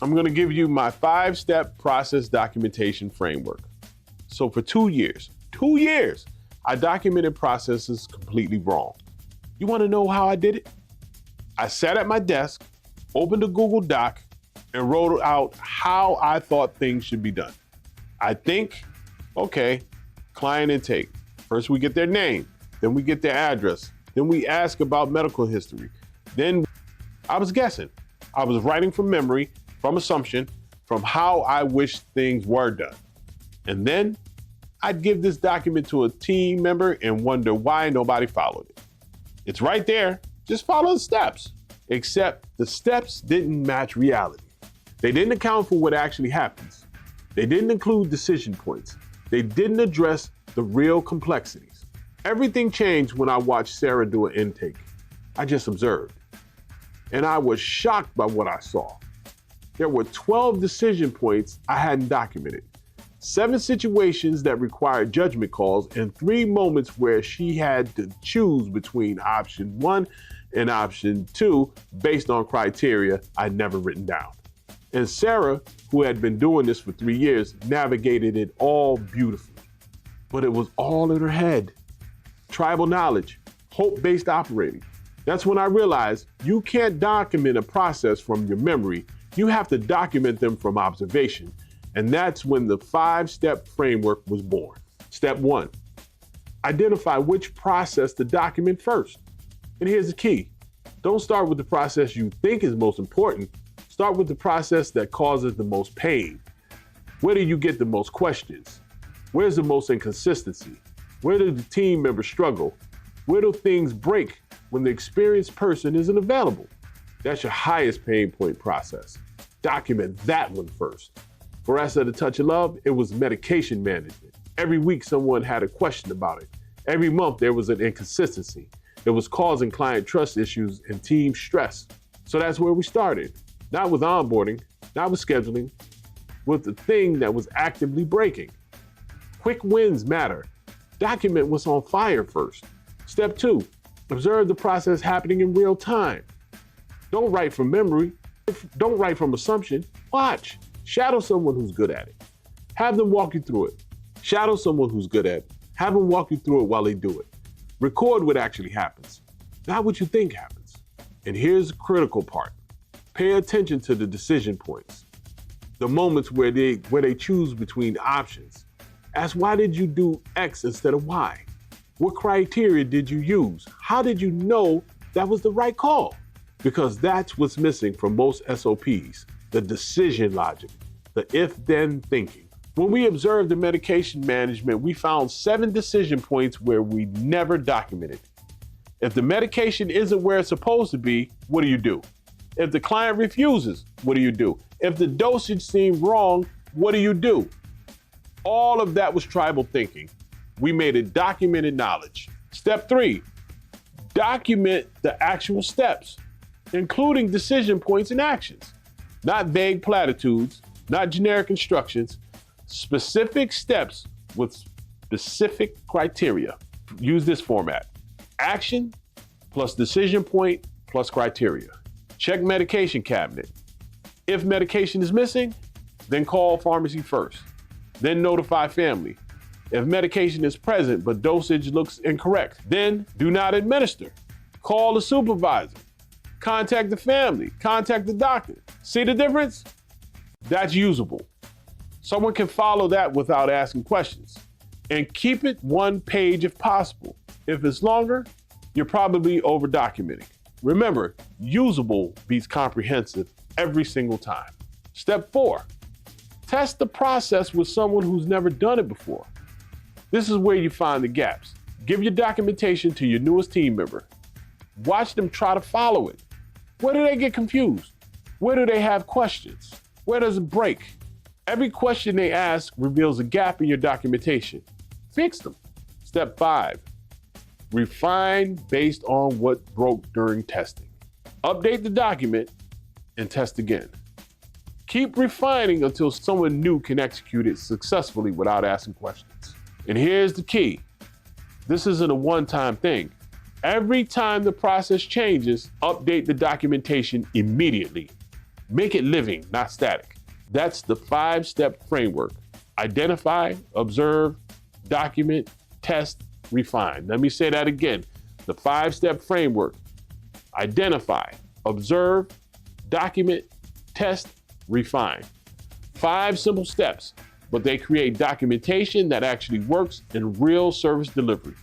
I'm gonna give you my 5-step process documentation framework. So for 2 years, I documented processes completely wrong. You wanna know how I did it? I sat at my desk, opened a Google Doc, and wrote out how I thought things should be done. I think, okay, client intake. First we get their name, then we get their address, then we ask about medical history. Then I was guessing. I was writing from memory, from assumption, from how I wish things were done. And then I'd give this document to a team member and wonder why nobody followed it. It's right there, just follow the steps. Except the steps didn't match reality. They didn't account for what actually happens. They didn't include decision points. They didn't address the real complexities. Everything changed when I watched Sarah do an intake. I just observed. And I was shocked by what I saw. There were 12 decision points I hadn't documented, 7 situations that required judgment calls, and 3 moments where she had to choose between option 1 and option 2 based on criteria I'd never written down. And Sarah, who had been doing this for 3 years, navigated it all beautifully. But it was all in her head. Tribal knowledge, hope-based operating. That's when I realized you can't document a process from your memory. You have to document them from observation. And that's when the 5-step framework was born. Step 1, identify which process to document first. And here's the key. Don't start with the process you think is most important. Start with the process that causes the most pain. Where do you get the most questions? Where's the most inconsistency? Where do the team members struggle? Where do things break when the experienced person isn't available? That's your highest pain point process. Document that one first. For us at A Touch of Love, it was medication management. Every week someone had a question about it. Every month there was an inconsistency. It was causing client trust issues and team stress. So that's where we started. Not with onboarding, not with scheduling, with the thing that was actively breaking. Quick wins matter. Document what's on fire first. Step 2, observe the process happening in real time. Don't write from memory. Don't write from assumption. Watch. Shadow someone who's good at it. Have them walk you through it. Shadow someone who's good at it. Have them walk you through it while they do it. Record what actually happens, not what you think happens. And here's the critical part. Pay attention to the decision points, the moments where they choose between options. Ask, why did you do X instead of Y? What criteria did you use? How did you know that was the right call? Because that's what's missing from most SOPs, the decision logic, the if-then thinking. When we observed the medication management, we found 7 decision points where we never documented. If the medication isn't where it's supposed to be, what do? If the client refuses, what do? If the dosage seemed wrong, what do? All of that was tribal thinking. We made it documented knowledge. Step 3, document the actual steps, including decision points and actions. Not vague platitudes, not generic instructions, specific steps with specific criteria. Use this format. Action plus decision point plus criteria. Check medication cabinet. If medication is missing, then call pharmacy first. Then notify family. If medication is present but dosage looks incorrect, then do not administer. Call the supervisor. Contact the family. Contact the doctor. See the difference? That's usable. Someone can follow that without asking questions. And keep it 1 page if possible. If it's longer, you're probably over-documenting. Remember, usable beats comprehensive every single time. Step 4, test the process with someone who's never done it before. This is where you find the gaps. Give your documentation to your newest team member. Watch them try to follow it. Where do they get confused? Where do they have questions? Where does it break? Every question they ask reveals a gap in your documentation. Fix them. Step 5, refine based on what broke during testing. Update the document and test again. Keep refining until someone new can execute it successfully without asking questions. And here's the key. This isn't a one-time thing. Every time the process changes, update the documentation immediately. Make it living, not static. That's the 5-step framework. Identify, observe, document, test, refine. Let me say that again. The 5-step framework. Identify, observe, document, test, refine. 5 simple steps, but they create documentation that actually works in real service delivery.